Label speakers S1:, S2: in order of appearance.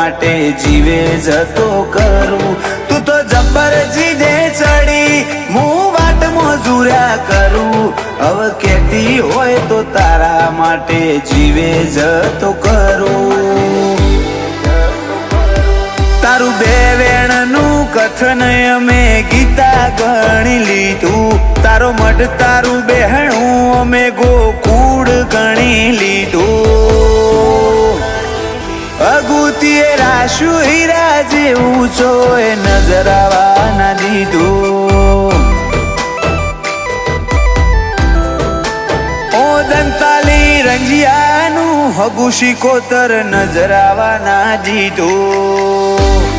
S1: માટે જીવે જતો કરું. તું તો જબ્બર જીદે ચડી હું વાટ મોજુર્યા કરું. હવે કેતી હોય તો તારા માટે જીવે જતો કરું. તારું બે વેણનું કથન અમે ગીતા ગણી લીધું. તારો મઢ તારું બેહણું અમે ગોકુળ ગણી લીધું. અગુતીએ રાશુ હીરા જેવું છો એ નજરાવા ના દીધું. ઓ દંતાલી રંજિયાનું હગુ શિકોતર નજરાવા ના દીધું.